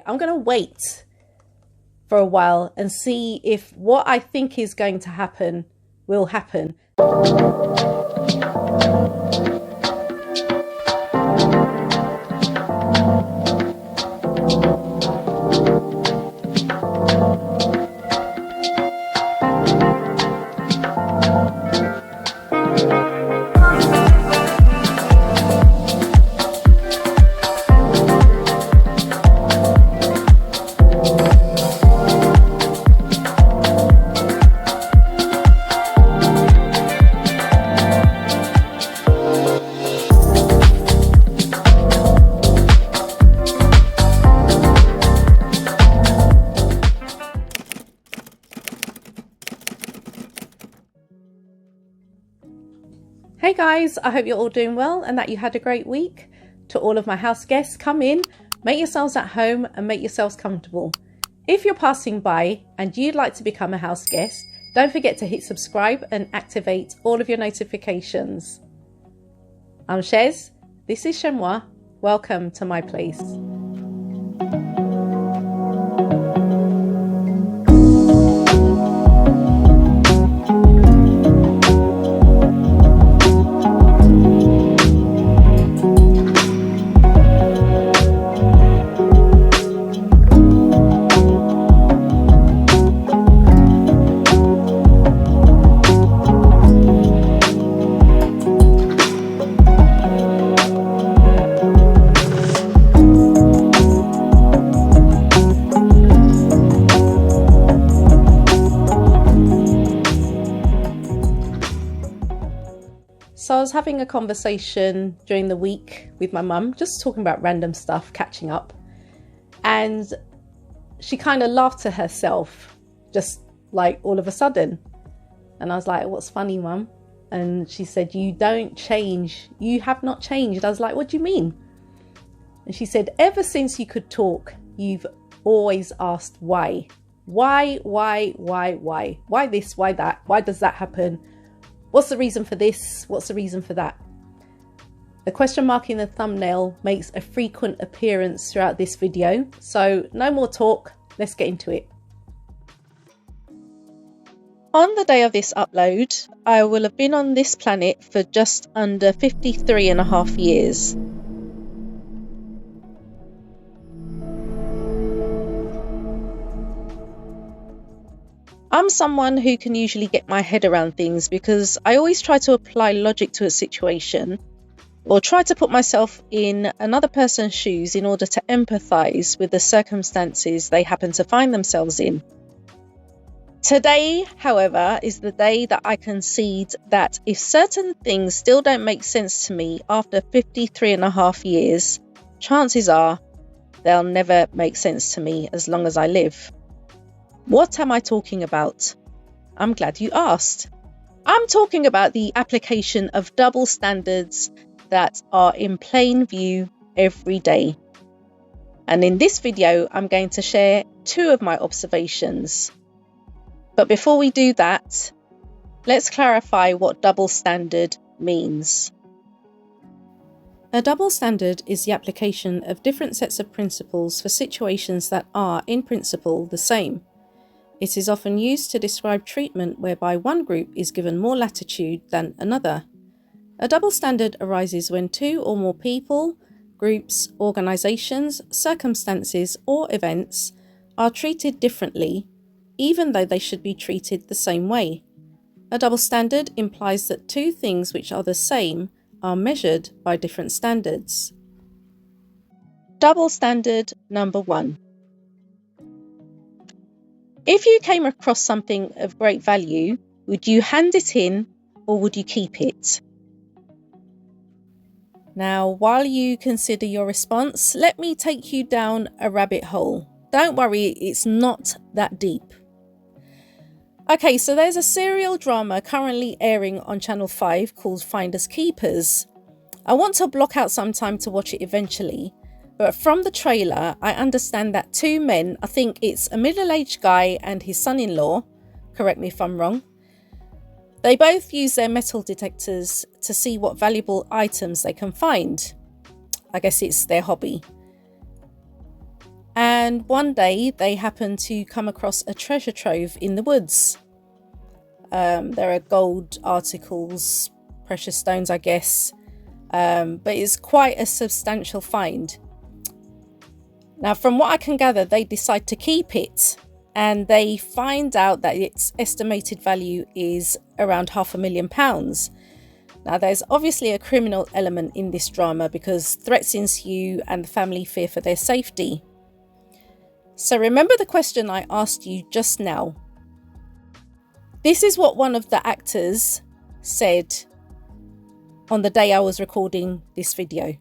I'm going to wait for a while and see if what I think is going to happen will happen. Hey guys, I hope you're all doing well and that you had a great week. To all of my house guests, come in, make yourselves at home and make yourselves comfortable. If you're passing by and you'd like to become a house guest, don't forget to hit subscribe and activate all of your notifications. I'm Chez, this is Chez M0i. Welcome to my place. So I was having a conversation during the week with my mum, just talking about random stuff, catching up. And she kind of laughed to herself, just like all of a sudden. And I was like, what's funny, mum? And she said, you don't change. You have not changed. I was like, what do you mean? And she said, ever since you could talk, you've always asked why. Why? Why this? Why that? Why does that happen? What's the reason for this? What's the reason for that? The question mark in the thumbnail makes a frequent appearance throughout this video. So no more talk, let's get into it. On the day of this upload, I will have been on this planet for just under 53.5 years. I'm someone who can usually get my head around things because I always try to apply logic to a situation or try to put myself in another person's shoes in order to empathize with the circumstances they happen to find themselves in. Today, however, is the day that I concede that if certain things still don't make sense to me after 53.5 years, chances are they'll never make sense to me as long as I live. What am I talking about? I'm glad you asked. I'm talking about the application of double standards that are in plain view every day. And in this video, I'm going to share 2 of my observations. But before we do that, let's clarify what double standard means. A double standard is the application of different sets of principles for situations that are, in principle, the same. It is often used to describe treatment whereby one group is given more latitude than another. A double standard arises when 2 or more people, groups, organisations, circumstances, or events are treated differently, even though they should be treated the same way. A double standard implies that 2 things which are the same are measured by different standards. Double standard number 1. If you came across something of great value, would you hand it in or would you keep it? Now, while you consider your response, let me take you down a rabbit hole. Don't worry, it's not that deep. Okay, so there's a serial drama currently airing on Channel 5 called Finders Keepers. I want to block out some time to watch it eventually. But from the trailer, I understand that 2 men, I think it's a middle-aged guy and his son-in-law, correct me if I'm wrong, they both use their metal detectors to see what valuable items they can find. I guess it's their hobby. And And one day they happened to come across a treasure trove in the woods. There are gold articles, precious stones, I guess, but it's quite a substantial find. Now, from what I can gather, they decide to keep it, and they find out that its estimated value is around £500,000. Now, there's obviously a criminal element in this drama because threats ensue and the family fear for their safety. So remember the question I asked you just now. This is what one of the actors said on the day I was recording this video.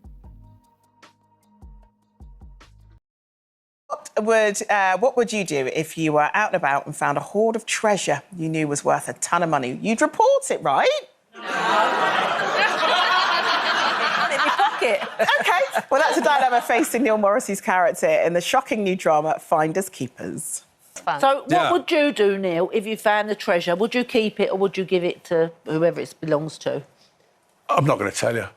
What would you do if you were out and about and found a hoard of treasure you knew was worth a ton of money? You'd report it, right? No. And in your pocket. OK, well, that's a dilemma facing Neil Morrissey's character in the shocking new drama Finders Keepers. So what would you do, Neil, if you found the treasure? Would you keep it or would you give it to whoever it belongs to? I'm not going to tell you.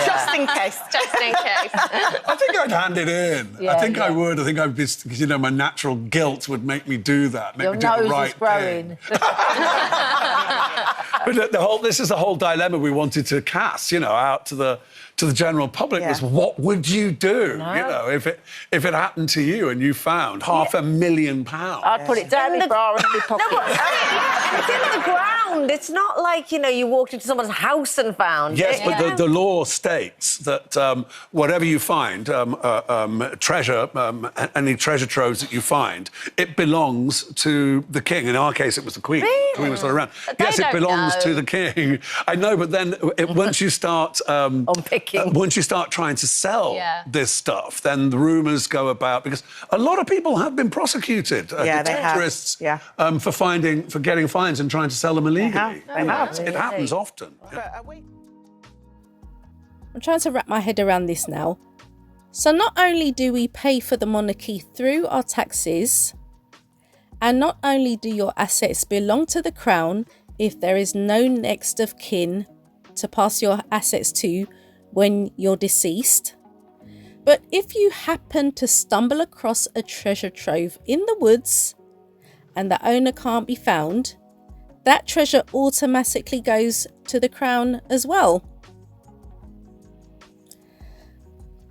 Just in case. Just in case. I think I'd hand it in. Yeah, I think yeah. I would. I think I'd be, because, you know, my natural guilt would make me do that. Make Your me do nose the right is growing. But this is the whole dilemma we wanted to cast, you know, out to the general public was what would you do, you know, if it happened to you and you found £500,000? I'd put it down my bra and in my pocket. No, but it's in the ground. It's not like, you know, you walked into someone's house and found Yes, it. but the law states that whatever you find, treasure, any treasure troves that you find, it belongs to the king. In our case, it was the Queen. Really? The Queen was still around. But Yes, they it don't belongs know. to the king. I know, but then once you start... Unpicking. once you start trying to sell Yeah. this stuff, then the rumours go about, because a lot of people have been prosecuted, Yeah, they have. terrorists, Yeah. for getting fines and trying to sell them illegally. They have. It happens often. I'm trying to wrap my head around this now. So not only do we pay for the monarchy through our taxes, and not only do your assets belong to the crown if there is no next of kin to pass your assets to when you're deceased, but if you happen to stumble across a treasure trove in the woods and the owner can't be found, that treasure automatically goes to the crown as well.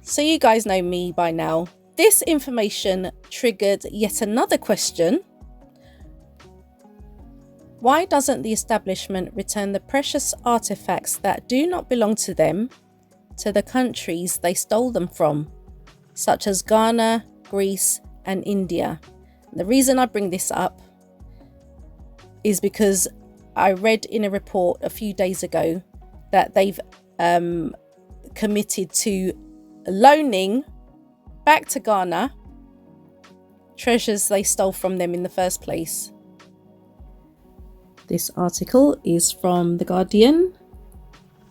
So you guys know me by now. This information triggered yet another question. Why doesn't the establishment return the precious artifacts that do not belong to them to the countries they stole them from, such as Ghana, Greece and India? The reason I bring this up is because I read in a report a few days ago that they've committed to loaning back to Ghana treasures they stole from them in the first place. This article is from The Guardian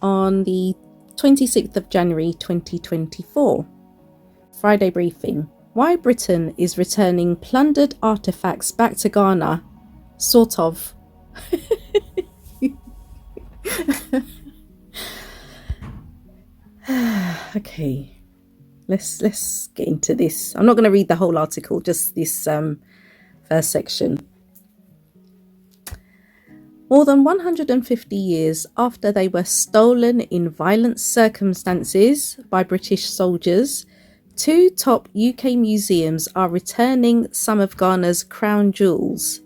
on the 26th of January 2024. Friday briefing. Why Britain is returning plundered artefacts back to Ghana. Sort of. Okay. Let's get into this. I'm not going to read the whole article, just this first section. More than 150 years after they were stolen in violent circumstances by British soldiers, two top UK museums are returning some of Ghana's crown jewels.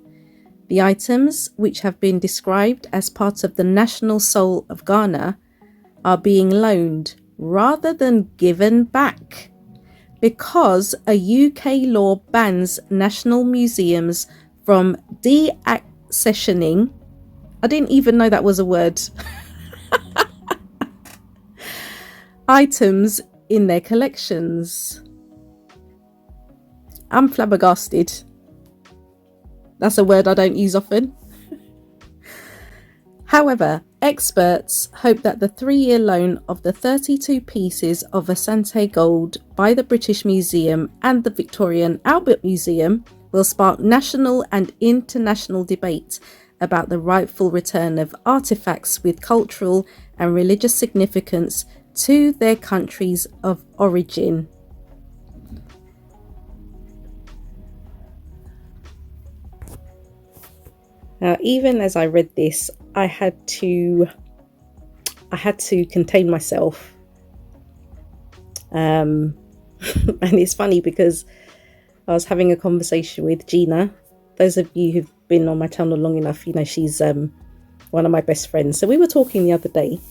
The items, which have been described as part of the national soul of Ghana, are being loaned rather than given back, because a UK law bans national museums from deaccessioning. I didn't even know that was a word. Items in their collections. I'm flabbergasted. That's a word I don't use often. However, experts hope that the 3-year loan of the 32 pieces of Asante gold by the British Museum and the Victorian Albert Museum will spark national and international debate about the rightful return of artifacts with cultural and religious significance to their countries of origin. Now, even as I read this, I had to contain myself. And it's funny because I was having a conversation with Gina. Those of you who've been on my channel long enough, you know she's one of my best friends. So we were talking the other day,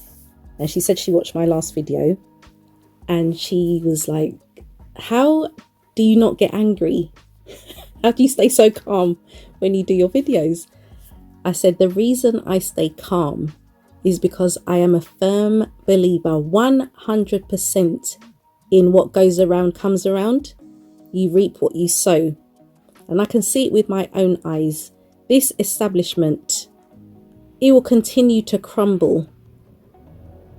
and she said she watched my last video, and she was like, how do you not get angry? How do you stay so calm when you do your videos? I said, the reason I stay calm is because I am a firm believer 100% in what goes around comes around. You reap what you sow. And I can see it with my own eyes. This establishment, it will continue to crumble.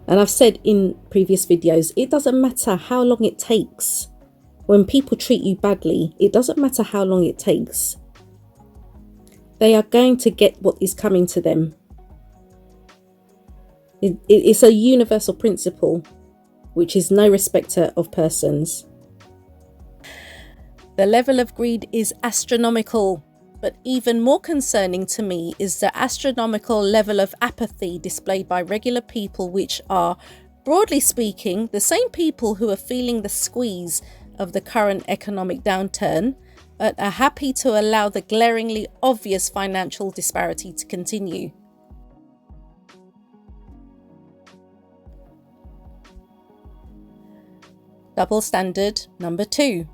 And I've said in previous videos, it doesn't matter how long it takes. When people treat you badly, it doesn't matter how long it takes. They are going to get what is coming to them. It's a universal principle, which is no respecter of persons. The level of greed is astronomical, but even more concerning to me is the astronomical level of apathy displayed by regular people, which are, broadly speaking, the same people who are feeling the squeeze of the current economic downturn, but are happy to allow the glaringly obvious financial disparity to continue. Double standard number 2.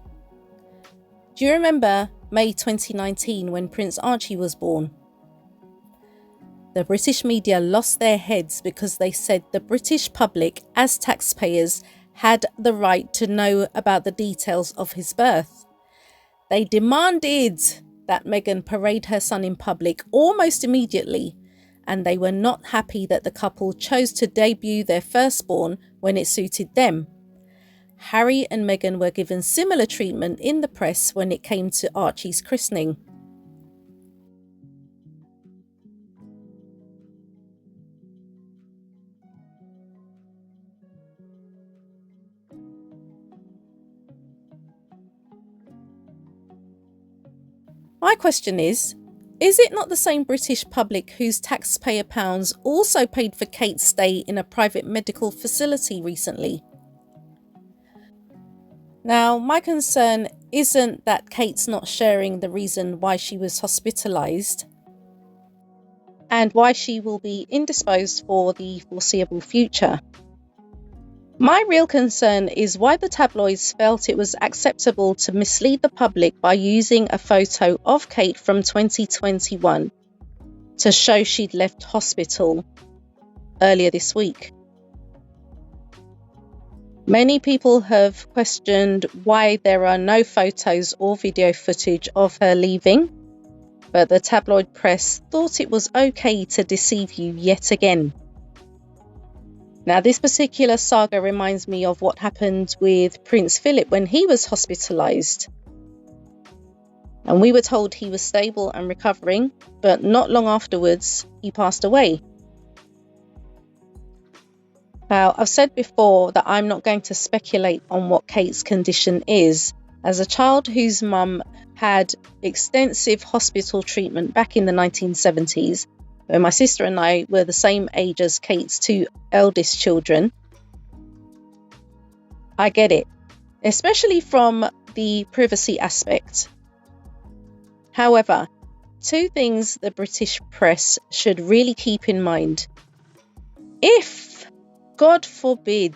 Do you remember May 2019 when Prince Archie was born? The British media lost their heads because they said the British public, as taxpayers, had the right to know about the details of his birth. They demanded that Meghan parade her son in public almost immediately, and they were not happy that the couple chose to debut their firstborn when it suited them. Harry and Meghan were given similar treatment in the press when it came to Archie's christening. My question is it not the same British public whose taxpayer pounds also paid for Kate's stay in a private medical facility recently? Now, my concern isn't that Kate's not sharing the reason why she was hospitalised and why she will be indisposed for the foreseeable future. My real concern is why the tabloids felt it was acceptable to mislead the public by using a photo of Kate from 2021 to show she'd left hospital earlier this week. Many people have questioned why there are no photos or video footage of her leaving, but the tabloid press thought it was okay to deceive you yet again. Now, this particular saga reminds me of what happened with Prince Philip when he was hospitalised. And we were told he was stable and recovering, but not long afterwards, he passed away. Now, I've said before that I'm not going to speculate on what Kate's condition is. As a child whose mum had extensive hospital treatment back in the 1970s, when my sister and I were the same age as Kate's 2 eldest children, I get it, especially from the privacy aspect. However, 2 things the British press should really keep in mind. If, God forbid,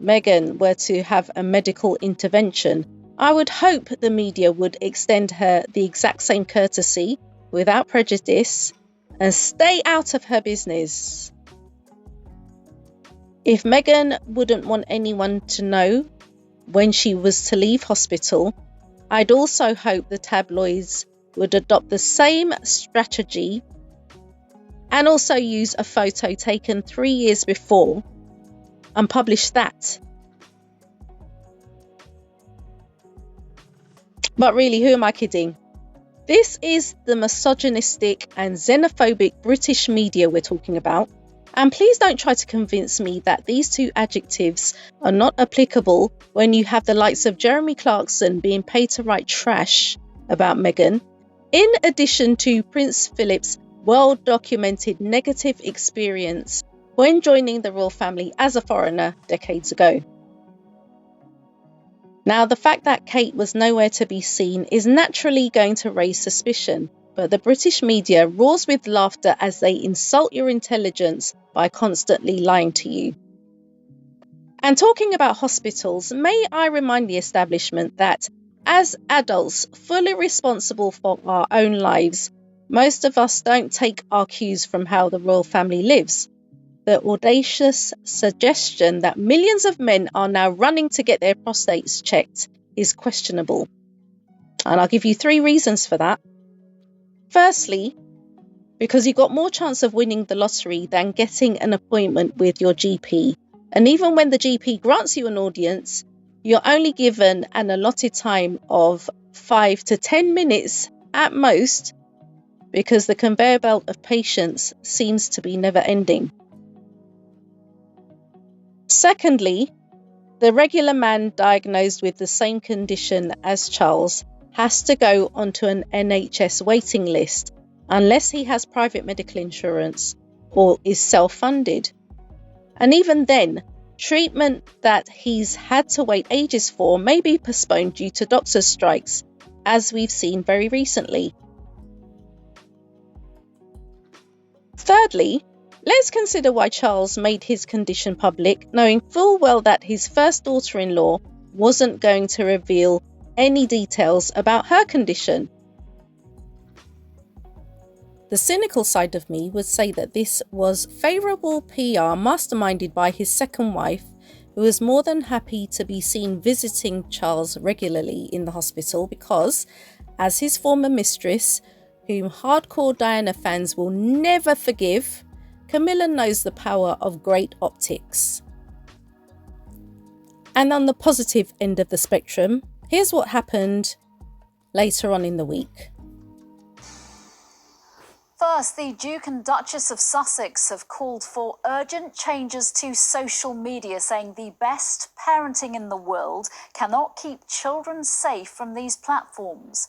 Meghan were to have a medical intervention, I would hope the media would extend her the exact same courtesy without prejudice and stay out of her business. If Meghan wouldn't want anyone to know when she was to leave hospital, I'd also hope the tabloids would adopt the same strategy and also use a photo taken 3 years before and publish that. But really, who am I kidding? This is the misogynistic and xenophobic British media we're talking about. And please don't try to convince me that these 2 adjectives are not applicable when you have the likes of Jeremy Clarkson being paid to write trash about Meghan, In addition to Prince Philip's well-documented negative experience when joining the royal family as a foreigner decades ago. Now, the fact that Kate was nowhere to be seen is naturally going to raise suspicion, but the British media roars with laughter as they insult your intelligence by constantly lying to you. And talking about hospitals, may I remind the establishment that as adults fully responsible for our own lives, most of us don't take our cues from how the royal family lives. The audacious suggestion that millions of men are now running to get their prostates checked is questionable. And I'll give you 3 reasons for that. Firstly, because you've got more chance of winning the lottery than getting an appointment with your GP. And even when the GP grants you an audience, you're only given an allotted time of 5 to 10 minutes at most, because the conveyor belt of patients seems to be never ending. Secondly, the regular man diagnosed with the same condition as Charles has to go onto an NHS waiting list unless he has private medical insurance or is self-funded. And even then, treatment that he's had to wait ages for may be postponed due to doctors' strikes, as we've seen very recently. Thirdly, let's consider why Charles made his condition public, knowing full well that his first daughter-in-law wasn't going to reveal any details about her condition. The cynical side of me would say that this was favourable PR masterminded by his second wife, who was more than happy to be seen visiting Charles regularly in the hospital because, as his former mistress, whom hardcore Diana fans will never forgive, Camilla knows the power of great optics. And on the positive end of the spectrum, here's what happened later on in the week. First, the Duke and Duchess of Sussex have called for urgent changes to social media, saying the best parenting in the world cannot keep children safe from these platforms.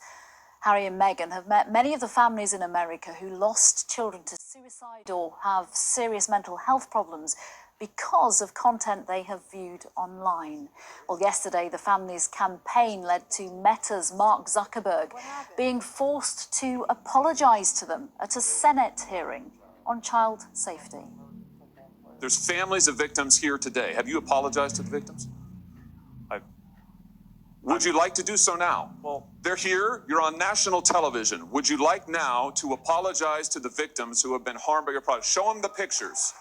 Harry and Meghan have met many of the families in America who lost children to suicide or have serious mental health problems because of content they have viewed online. Well, yesterday, the family's campaign led to Meta's Mark Zuckerberg being forced to apologise to them at a Senate hearing on child safety. There's families of victims here today. Have you apologized to the victims? Would you like to do so now? Well, they're here. You're on national television. Would you like now to apologize to the victims who have been harmed by your product? Show them the pictures.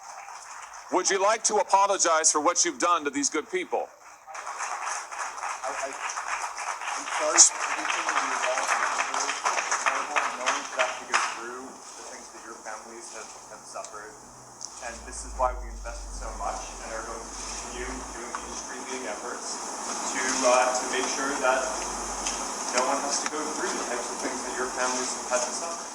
Would you like to apologize for what you've done to these good people? I'm sorry for everything that you've all been through. It's terrible knowing you have to go through the things that your families have suffered. And this is why we invested so much and are going to continue doing these extreme efforts to make sure that no one has to go through the types of things that your families have had to suffer.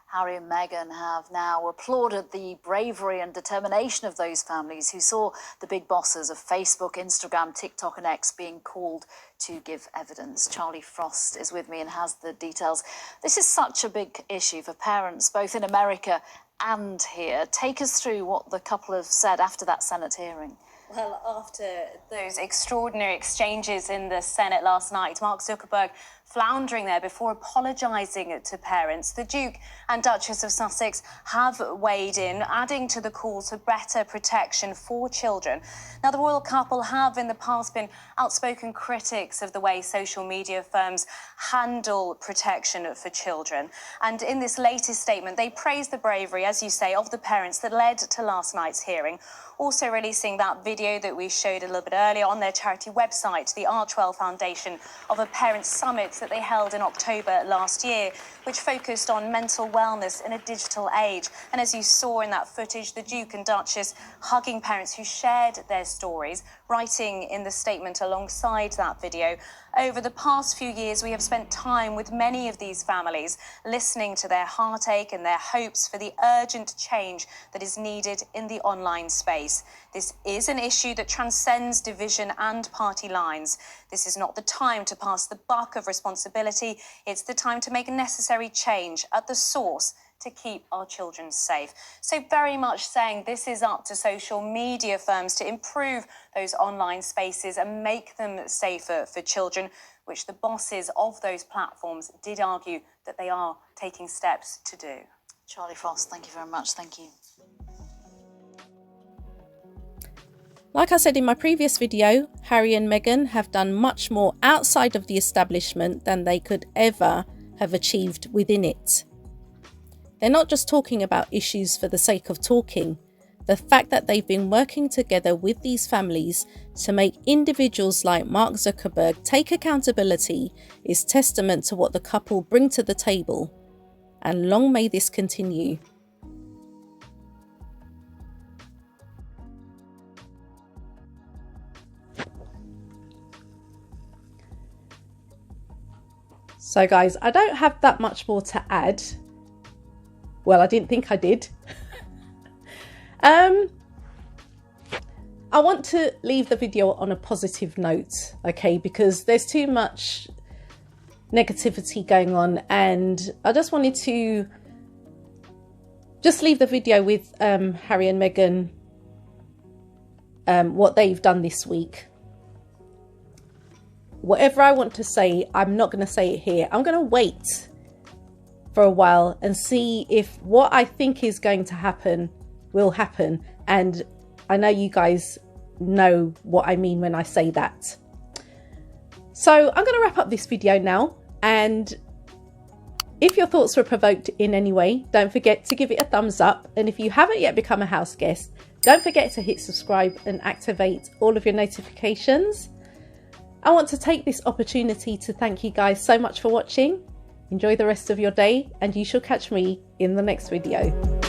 Harry and Meghan have now applauded the bravery and determination of those families who saw the big bosses of Facebook, Instagram, TikTok and X being called to give evidence. Charlie Frost is with me and has the details. This is such a big issue for parents, both in America and here. Take us through what the couple have said after that Senate hearing. Well, after those extraordinary exchanges in the Senate last night, Mark Zuckerberg floundering there before apologising to parents, the Duke and Duchess of Sussex have weighed in, adding to the call to better protection for children. Now, the royal couple have in the past been outspoken critics of the way social media firms handle protection for children. And in this latest statement, they praised the bravery, as you say, of the parents that led to last night's hearing, also releasing that video that we showed a little bit earlier on their charity website, the Archwell Foundation, of a parents' summit that they held in October last year, which focused on mental wellness in a digital age. And as you saw in that footage, the Duke and Duchess hugging parents who shared their stories, writing in the statement alongside that video, over the past few years, we have spent time with many of these families, listening to their heartache and their hopes for the urgent change that is needed in the online space. This is an issue that transcends division and party lines. This is not the time to pass the buck of responsibility. It's the time to make necessary change at the source to keep our children safe. So very much saying this is up to social media firms to improve those online spaces and make them safer for children, which the bosses of those platforms did argue that they are taking steps to do. Charlie Frost, thank you very much. Thank you. Like I said in my previous video, Harry and Meghan have done much more outside of the establishment than they could ever have achieved within it. They're not just talking about issues for the sake of talking. The fact that they've been working together with these families to make individuals like Mark Zuckerberg take accountability is testament to what the couple bring to the table. And long may this continue. So guys, I don't have that much more to add. Well, I didn't think I did. I want to leave the video on a positive note, okay, because there's too much negativity going on, and I just wanted to just leave the video with Harry and Meghan, what they've done this week. Whatever I want to say, I'm not going to say it here. I'm going to wait for a while and see if what I think is going to happen will happen. And I know you guys know what I mean when I say that. So I'm going to wrap up this video now. And if your thoughts were provoked in any way, don't forget to give it a thumbs up. And if you haven't yet become a house guest, don't forget to hit subscribe and activate all of your notifications. I want to take this opportunity to thank you guys so much for watching. Enjoy the rest of your day, and you shall catch me in the next video.